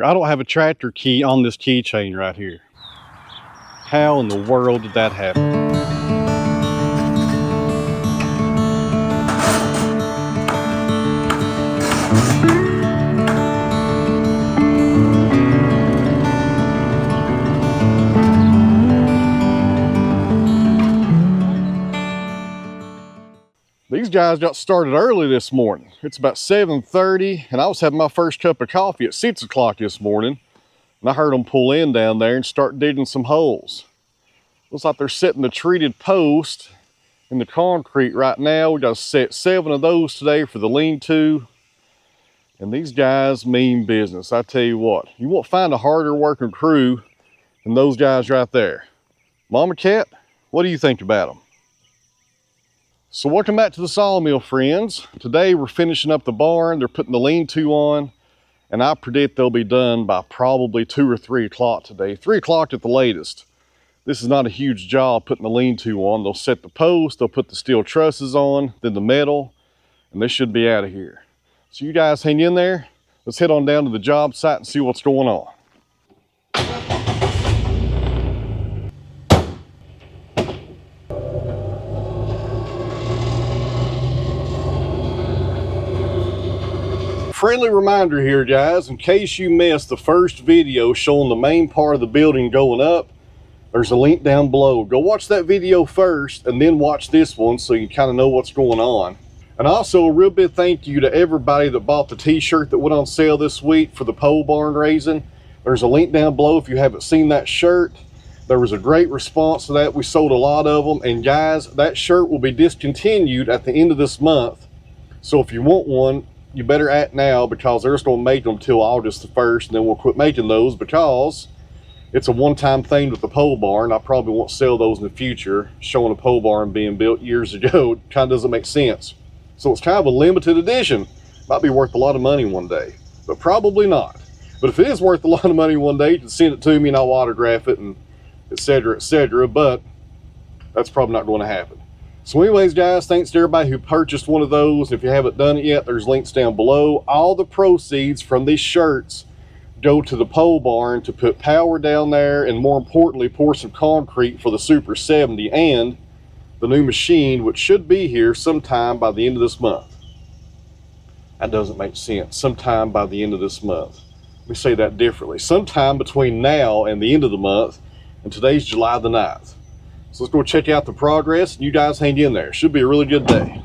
I don't have a tractor key on this keychain right here. How in the world did that happen? These guys got started early this morning. It's about 7:30 and I was having my first cup of coffee at 6 o'clock this morning. And I heard them pull in down there and start digging some holes. Looks like they're setting the treated post in the concrete right now. We got to set 7 of those today for the lean-to. And these guys mean business. I tell you what, you won't find a harder working crew than those guys right there. Mama Cat, what do you think about them? So welcome back to the Sawmill, friends. Today we're finishing up the barn. They're putting the lean-to on, and I predict they'll be done by probably 2 or 3 o'clock today. 3 o'clock at the latest. This is not a huge job putting the lean-to on. They'll set the post, they'll put the steel trusses on, then the metal, and they should be out of here. So you guys hang in there. Let's head on down to the job site and see what's going on. Friendly reminder here, guys, in case you missed the first video showing the main part of the building going up, there's a link down below. Go watch that video first and then watch this one so you kind of know what's going on. And also a real big thank you to everybody that bought the t-shirt that went on sale this week for the pole barn raising. There's a link down below if you haven't seen that shirt. There was a great response to that. We sold a lot of them, and guys, that shirt will be discontinued at the end of this month. So if you want one, you better act now, because they're just going to make them till August the 1st, and then we'll quit making those because it's a one-time thing with the pole barn. I probably won't sell those in the future. Showing a pole barn being built years ago kind of doesn't make sense. So it's kind of a limited edition. Might be worth a lot of money one day, but probably not. But if it is worth a lot of money one day, you can send it to me and I'll autograph it and etc., but that's probably not going to happen. So anyways, guys, thanks to everybody who purchased one of those. If you haven't done it yet, there's links down below. All the proceeds from these shirts go to the pole barn to put power down there, and more importantly, pour some concrete for the Super 70 and the new machine, which should be here sometime by the end of this month. That doesn't make sense. Sometime by the end of this month. Let me say that differently. Sometime between now and the end of the month, and today's July the 9th. So let's go check out the progress, and you guys hang in there. Should be a really good day.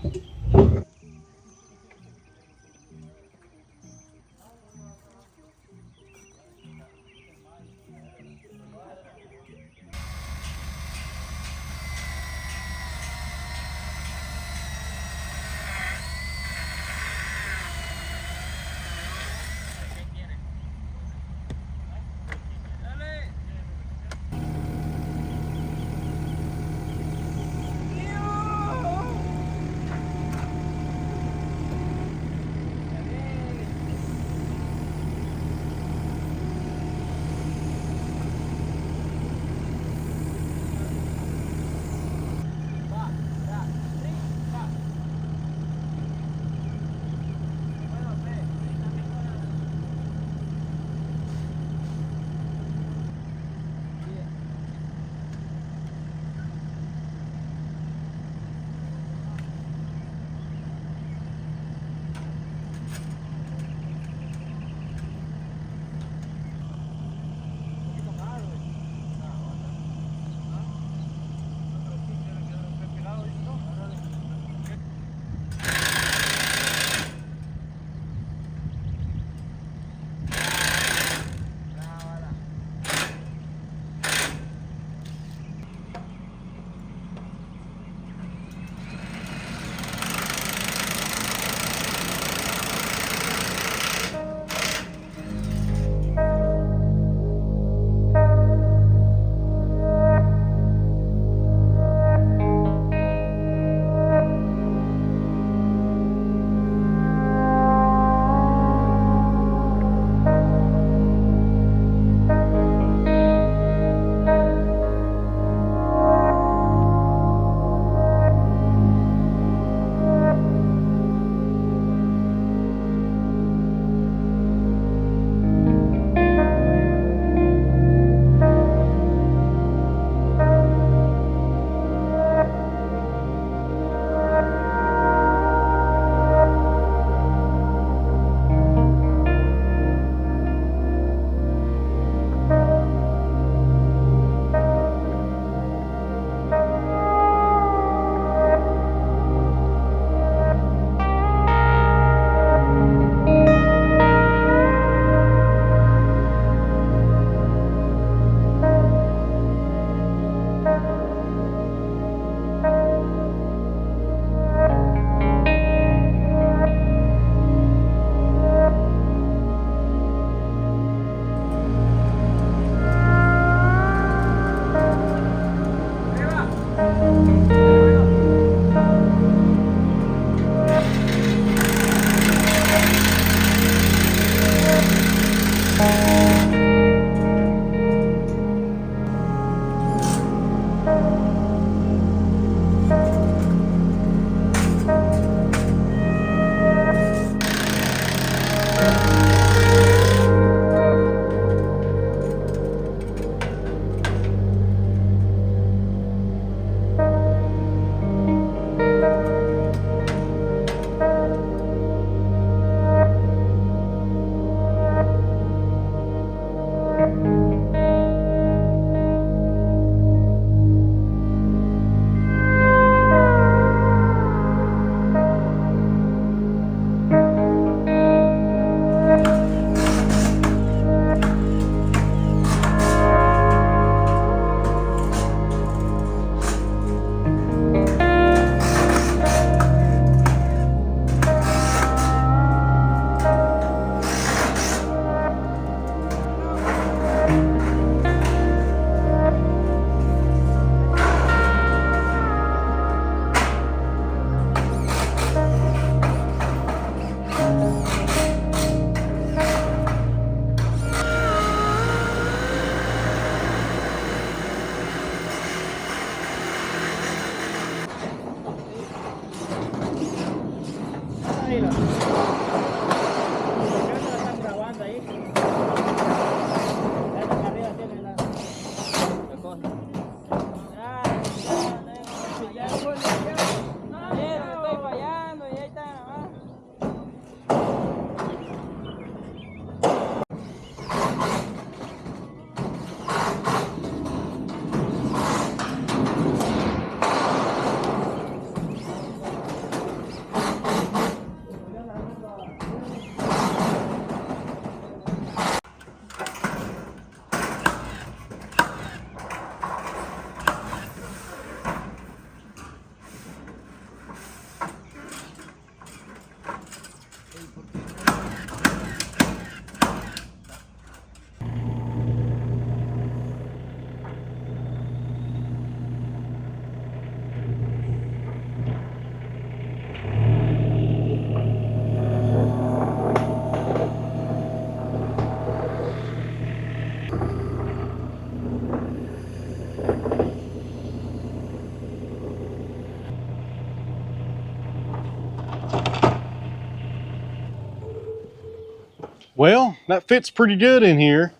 Well, that fits pretty good in here.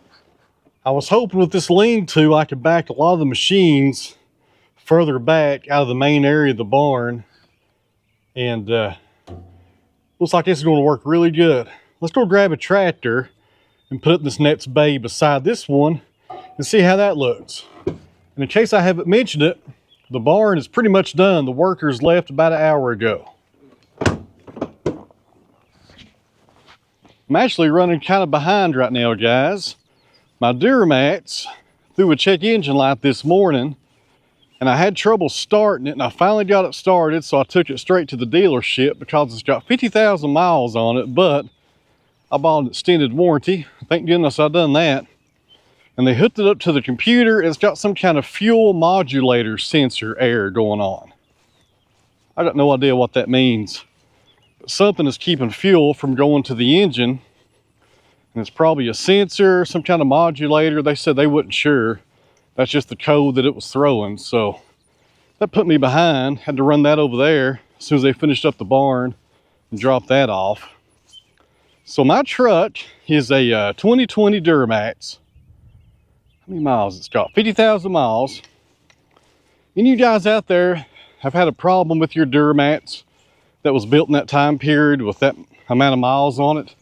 I was hoping with this lean-to I could back a lot of the machines further back out of the main area of the barn. And looks like this is going to work really good. Let's go grab a tractor and put it in this next bay beside this one and see how that looks. And in case I haven't mentioned it, the barn is pretty much done. The workers left about an hour ago. I'm actually running kind of behind right now, guys. My Duramax threw a check engine light this morning and I had trouble starting it, and I finally got it started, so I took it straight to the dealership because it's got 50,000 miles on it, but I bought an extended warranty. Thank goodness I done that. And they hooked it up to the computer. It's got some kind of fuel modulator sensor error going on. I got no idea what that means. But something is keeping fuel from going to the engine. And it's probably a sensor, some kind of modulator. They said they wasn't sure. That's just the code that it was throwing. So that put me behind. Had to run that over there as soon as they finished up the barn and drop that off. So my truck is a 2020 Duramax. How many miles it's got? 50,000 miles. Any of you guys out there have had a problem with your Duramax that was built in that time period with that amount of miles on it?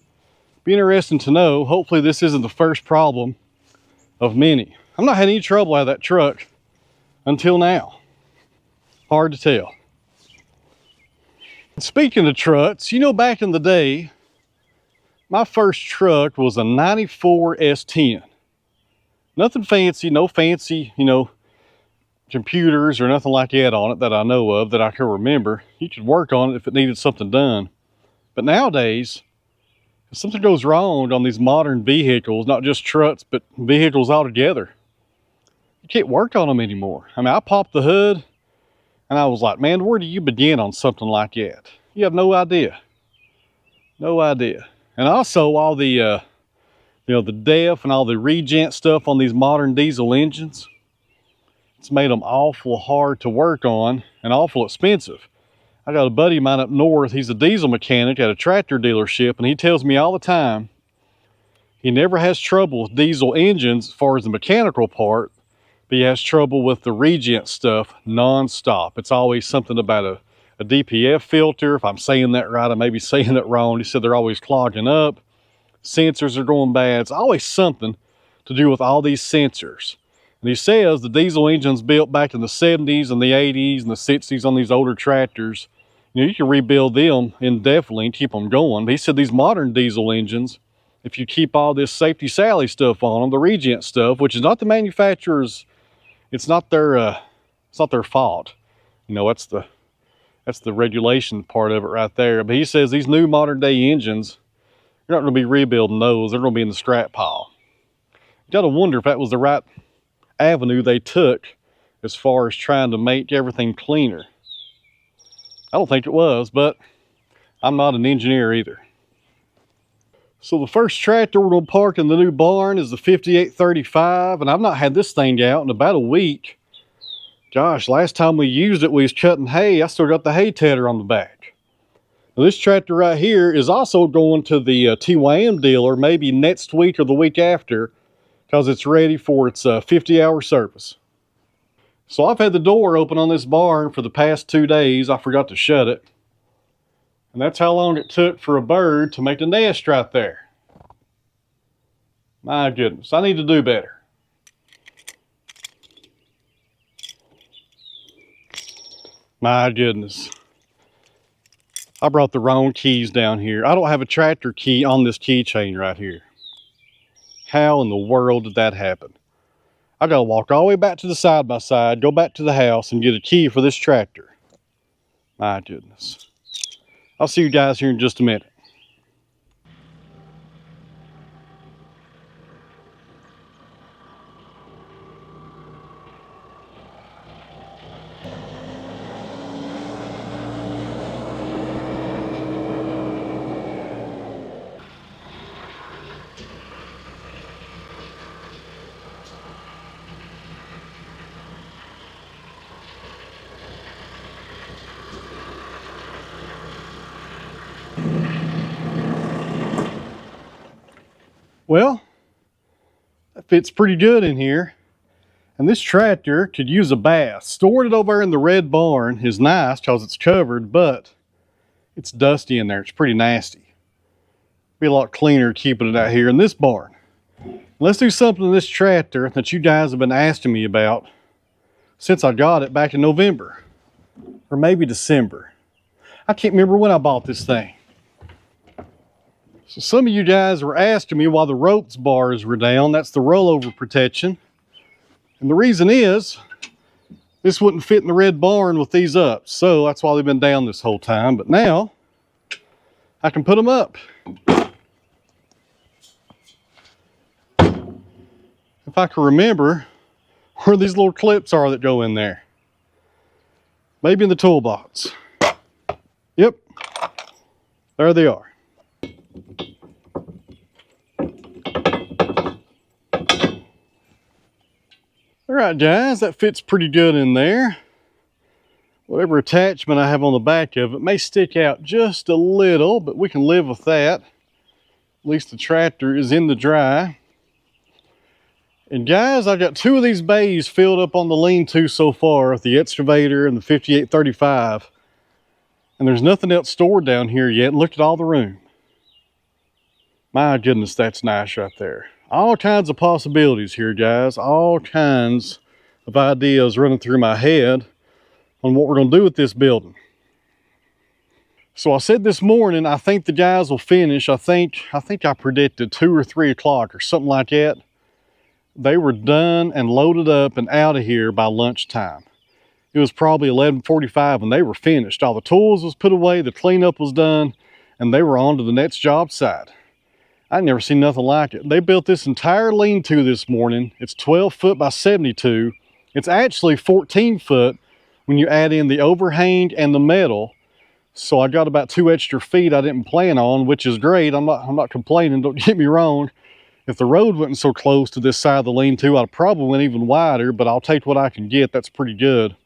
Be interesting to know. Hopefully this isn't the first problem of many. I've not had any trouble out of that truck until now. Hard to tell. Speaking of trucks, you know, back in the day, my first truck was a 94 S10. Nothing fancy, no fancy, you know, computers or nothing like that on it that I know of that I can remember. You could work on it if it needed something done. But nowadays, if something goes wrong on these modern vehicles, not just trucks, but vehicles altogether, you can't work on them anymore. I mean, I popped the hood and I was like, man, where do you begin on something like that? You have no idea. No idea. And also all the, you know, the DEF and all the regen stuff on these modern diesel engines, it's made them awful hard to work on and awful expensive. I got a buddy of mine up north. He's a diesel mechanic at a tractor dealership, and he tells me all the time he never has trouble with diesel engines as far as the mechanical part, but he has trouble with the regen stuff non-stop. It's always something about a DPF filter. If I'm saying that right, I may be saying it wrong. He said they're always clogging up. Sensors are going bad. It's always something to do with all these sensors. And he says the diesel engines built back in the 70s and the 80s and the 60s on these older tractors, you know, you can rebuild them indefinitely and keep them going. But he said these modern diesel engines, if you keep all this safety Sally stuff on them, the regen stuff, which is not the manufacturer's, it's not their fault. You know, that's the regulation part of it right there. But he says these new modern day engines, you're not going to be rebuilding those. They're going to be in the scrap pile. You got to wonder if that was the right avenue they took as far as trying to make everything cleaner. I don't think it was, but I'm not an engineer either. So the first tractor we're going to park in the new barn is the 5835, and I've not had this thing out in about a week. Gosh, last time we used it, we was cutting hay. I still got the hay tedder on the back. Now this tractor right here is also going to the TYM dealer maybe next week or the week after, because it's ready for its 50-hour service. So I've had the door open on this barn for the past 2 days. I forgot to shut it. And that's how long it took for a bird to make the nest right there. My goodness, I need to do better. My goodness. I brought the wrong keys down here. I don't have a tractor key on this keychain right here. How in the world did that happen? I gotta walk all the way back to the side-by-side, go back to the house and get a key for this tractor. My goodness. I'll see you guys here in just a minute. Well, that fits pretty good in here. And this tractor could use a bath. Storing it over in the red barn is nice because it's covered, but it's dusty in there. It's pretty nasty. Be a lot cleaner keeping it out here in this barn. Let's do something to this tractor that you guys have been asking me about since I got it back in November. Or maybe December. I can't remember when I bought this thing. So some of you guys were asking me why the ropes bars were down. That's the rollover protection. And the reason is, this wouldn't fit in the red barn with these up. So that's why they've been down this whole time. But now, I can put them up. If I can remember where these little clips are that go in there. Maybe in the toolbox. Yep, there they are. All right, guys, that fits pretty good in there. Whatever attachment I have on the back of it may stick out just a little, but we can live with that. At least the tractor is in the dry. And guys, I got 2 of these bays filled up on the lean-to so far, with the excavator and the 5835. And there's nothing else stored down here yet. Look at all the room. My goodness, that's nice right there. All kinds of possibilities here, guys. All kinds of ideas running through my head on what we're going to do with this building. So I said this morning, I think the guys will finish. I think I predicted 2 or 3 o'clock or something like that. They were done and loaded up and out of here by lunchtime. It was probably 11:45 when they were finished. All the tools was put away, the cleanup was done, and they were on to the next job site. I'd never seen nothing like it. They built this entire lean-to this morning. It's 12 foot by 72. It's actually 14 foot when you add in the overhang and the metal. So I got about 2 extra feet I didn't plan on, which is great. I'm not complaining, don't get me wrong. If the road wasn't so close to this side of the lean-to, I'd probably went even wider, but I'll take what I can get. That's pretty good.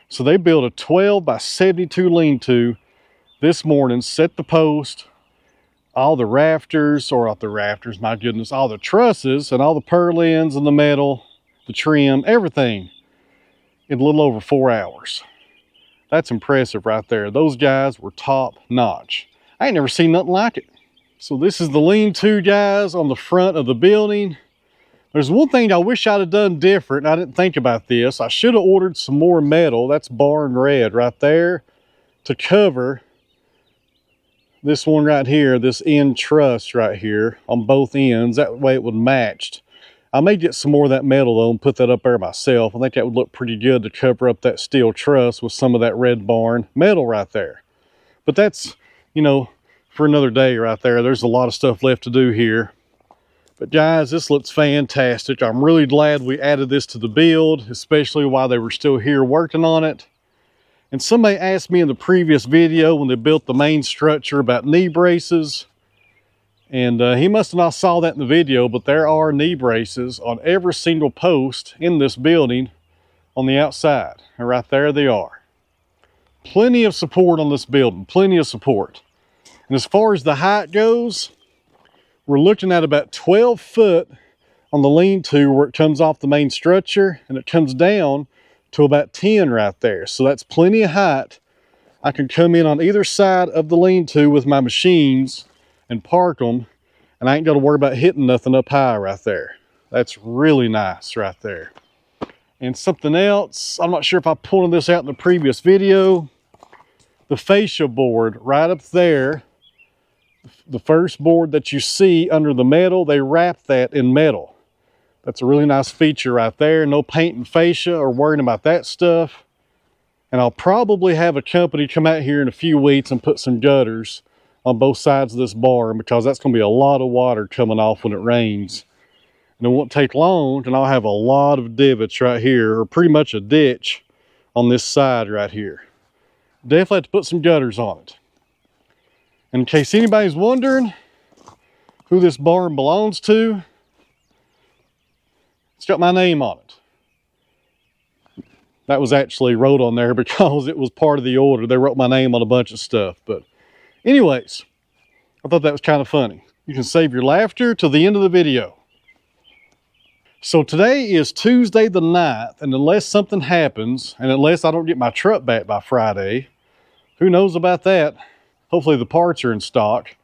So they built a 12 by 72 lean-to this morning, set the post, all the rafters, or not the rafters, my goodness, all the trusses and all the purlins and the metal, the trim, everything in a little over 4 hours. That's impressive right there. Those guys were top notch. I ain't never seen nothing like it. So this is the lean-to, guys, on the front of the building. There's one thing I wish I'd have done different. I didn't think about this. I should have ordered some more metal. That's barn red right there to cover this one right here, this end truss right here on both ends. That way it would match. I may get some more of that metal though and put that up there myself. I think that would look pretty good to cover up that steel truss with some of that red barn metal right there. But that's, you know, for another day right there. There's a lot of stuff left to do here. But guys, this looks fantastic. I'm really glad we added this to the build, especially while they were still here working on it. And somebody asked me in the previous video when they built the main structure about knee braces. And he must have not saw that in the video, but there are knee braces on every single post in this building on the outside. And right there they are. Plenty of support on this building, plenty of support. And as far as the height goes, we're looking at about 12 foot on the lean-to where it comes off the main structure, and it comes down to about 10 right there. So that's plenty of height. I can come in on either side of the lean-to with my machines and park them, and I ain't got to worry about hitting nothing up high right there. That's really nice right there. And something else, I'm not sure if I pulled this out in the previous video, the fascia board right up there, the first board that you see under the metal, they wrap that in metal. That's a really nice feature right there. No painting fascia or worrying about that stuff. And I'll probably have a company come out here in a few weeks and put some gutters on both sides of this barn, because that's going to be a lot of water coming off when it rains. And it won't take long, and I'll have a lot of divots right here, or pretty much a ditch on this side right here. Definitely have to put some gutters on it. And in case anybody's wondering who this barn belongs to, it's got my name on it. That was actually wrote on there because it was part of the order. They wrote my name on a bunch of stuff. But anyways, I thought that was kind of funny. You can save your laughter till the end of the video. So today is Tuesday the 9th, and unless something happens, and unless I don't get my truck back by Friday, who knows about that? Hopefully the parts are in stock.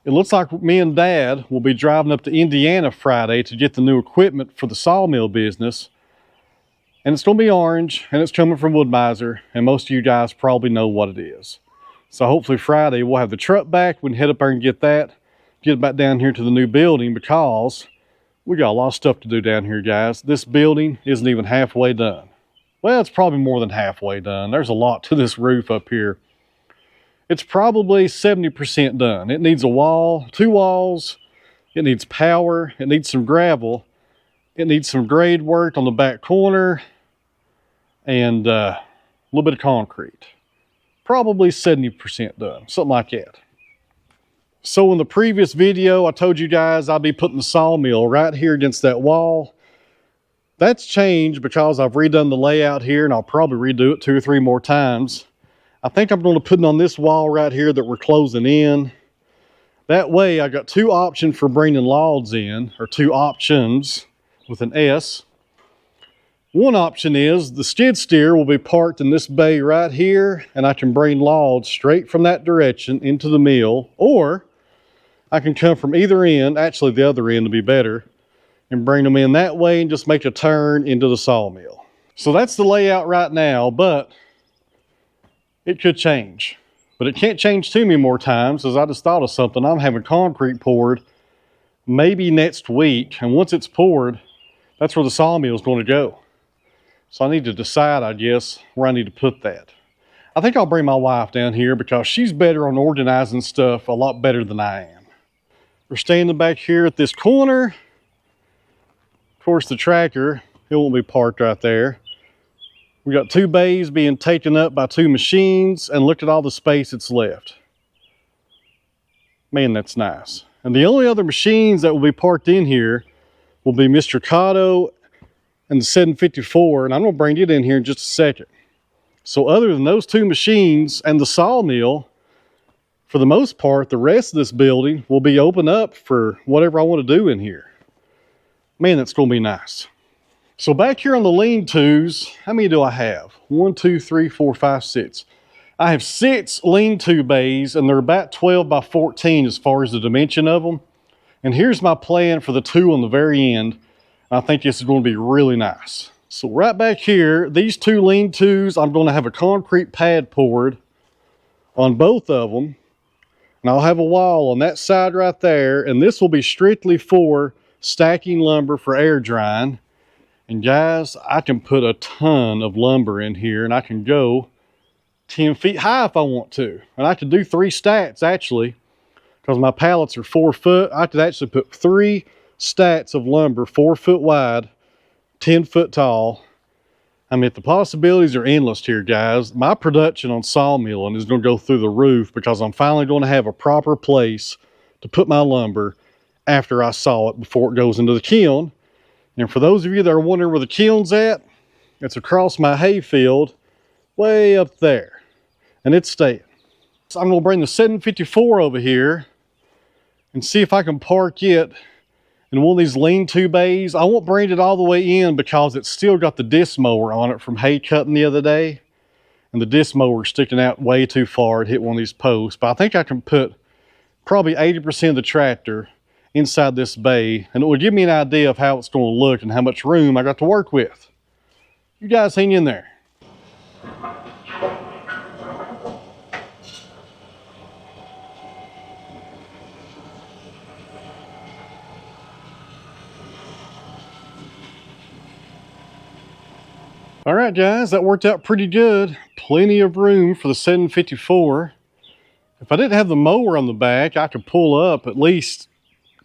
It looks like me and Dad will be driving up to Indiana Friday to get the new equipment for the sawmill business. And it's going to be orange, and it's coming from Wood-Mizer, and most of you guys probably know what it is. So hopefully Friday we'll have the truck back. We can head up there and get that, get back down here to the new building, because we got a lot of stuff to do down here, guys. This building isn't even halfway done. Well, it's probably more than halfway done. There's a lot to this roof up here. It's probably 70% done. It needs a wall, 2 walls. It needs power. It needs some gravel. It needs some grade work on the back corner and a little bit of concrete. Probably 70% done, something like that. So in the previous video, I told you guys I'd be putting the sawmill right here against that wall. That's changed because I've redone the layout here, and I'll probably redo it 2 or 3 more times. I think I'm going to put it on this wall right here that we're closing in. That way I got 2 options for bringing logs in, or 2 options with an S. One option is the skid steer will be parked in this bay right here, and I can bring logs straight from that direction into the mill, or I can come from either end, actually the other end would be better, and bring them in that way and just make a turn into the sawmill. So that's the layout right now, but it could change. But it can't change too many more times, as I just thought of something. I'm having concrete poured maybe next week, and once it's poured, that's where the sawmill is going to go. So I need to decide, I guess, where I need to put that. I think I'll bring my wife down here because she's better on organizing stuff, a lot better than I am. We're standing back here at this corner. Of course, the tractor, it won't be parked right there. We got 2 bays being taken up by 2 machines, and look at all the space it's left. Man, that's nice. And the only other machines that will be parked in here will be Mr. Cotto and the 754, and I'm going to bring it in here in just a second. So other than those 2 machines and the sawmill, for the most part, the rest of this building will be open up for whatever I want to do in here. Man, that's going to be nice. So back here on the lean-tos, how many do I have? 1, 2, 3, 4, 5, 6. I have 6 lean-to bays, and they're about 12 by 14 as far as the dimension of them. And here's my plan for the 2 on the very end. I think this is going to be really nice. So right back here, these 2 lean-tos, I'm going to have a concrete pad poured on both of them. And I'll have a wall on that side right there, and this will be strictly for stacking lumber for air drying. And guys, I can put a ton of lumber in here, and I can go 10 feet high if I want to. And I could do 3 stacks actually, because my pallets are 4 foot. I could actually put 3 stacks of lumber, 4 foot wide, 10 foot tall. I mean, the possibilities are endless here, guys. My production on sawmilling is going to go through the roof because I'm finally going to have a proper place to put my lumber after I saw it before it goes into the kiln. And for those of you that are wondering where the kiln's at, it's across my hay field, way up there. And it's staying. So I'm going to bring the 754 over here and see if I can park it in one of these lean-to bays. I won't bring it all the way in because it's still got the disc mower on it from hay cutting the other day. And the disc mower is sticking out way too far to hit one of these posts. But I think I can put probably 80% of the tractor inside this bay, and it will give me an idea of how it's going to look and how much room I got to work with. You guys hang in there. All right, guys, that worked out pretty good. Plenty of room for the 754. If I didn't have the mower on the back, I could pull up at least,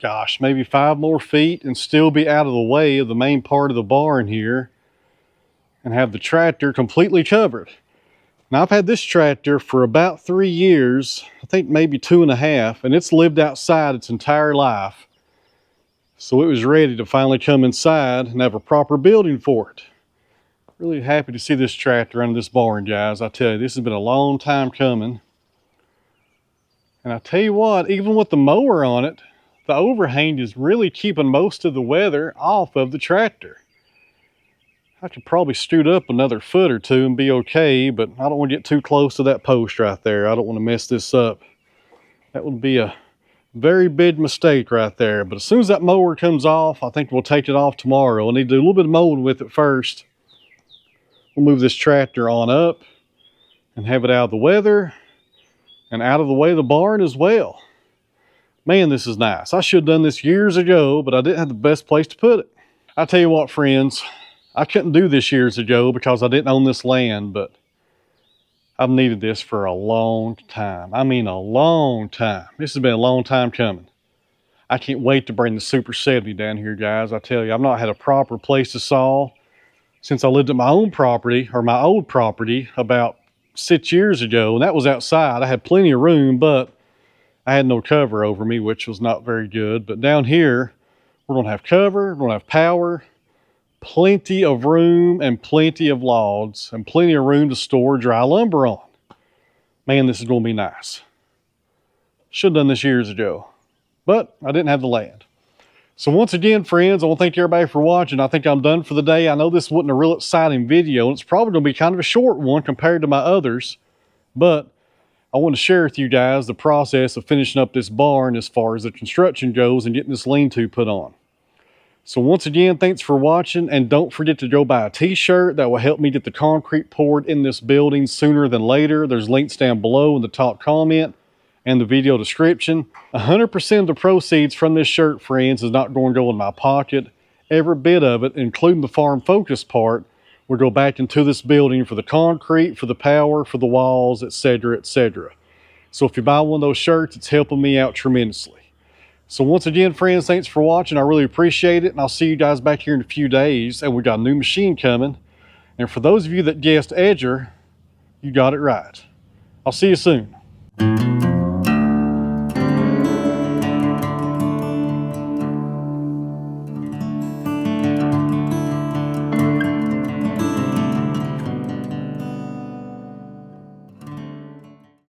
gosh, maybe 5 more feet and still be out of the way of the main part of the barn here and have the tractor completely covered. Now, I've had this tractor for about 3 years, I think maybe 2.5, and it's lived outside its entire life. So it was ready to finally come inside and have a proper building for it. Really happy to see this tractor under this barn, guys. I tell you, this has been a long time coming. And I tell you what, even with the mower on it, the overhang is really keeping most of the weather off of the tractor. I could probably scoot up another foot or two and be okay, but I don't want to get too close to that post right there. I don't want to mess this up. That would be a very big mistake right there. But as soon as that mower comes off, I think we'll take it off tomorrow. I need to do a little bit of mowing with it first. We'll move this tractor on up and have it out of the weather and out of the way of the barn as well. Man, this is nice. I should have done this years ago, but I didn't have the best place to put it. I tell you what, friends, I couldn't do this years ago because I didn't own this land, but I've needed this for a long time. I mean, a long time. This has been a long time coming. I can't wait to bring the Super 70 down here, guys. I tell you, I've not had a proper place to saw since I lived at my own property, or my old property, about 6 years ago, and that was outside. I had plenty of room, but I had no cover over me, which was not very good. But down here, we're gonna have cover, we're gonna have power, plenty of room and plenty of logs and plenty of room to store dry lumber on. Man, this is gonna be nice. Should have done this years ago, but I didn't have the land. So once again, friends, I want to thank everybody for watching. I think I'm done for the day. I know this wasn't a real exciting video, and it's probably gonna be kind of a short one compared to my others, but I want to share with you guys the process of finishing up this barn as far as the construction goes and getting this lean-to put on. So once again, thanks for watching, and don't forget to go buy a t-shirt that will help me get the concrete poured in this building sooner than later. There's links down below in the top comment and the video description. 100% of the proceeds from this shirt, friends, is not going to go in my pocket. Every bit of it, including the farm focus part, will go back into this building for the concrete, for the power, for the walls, etc., etc. So if you buy one of those shirts, it's helping me out tremendously. So once again, friends, thanks for watching. I really appreciate it, and I'll see you guys back here in a few days. And we got a new machine coming. And for those of you that guessed edger, you got it right. I'll see you soon.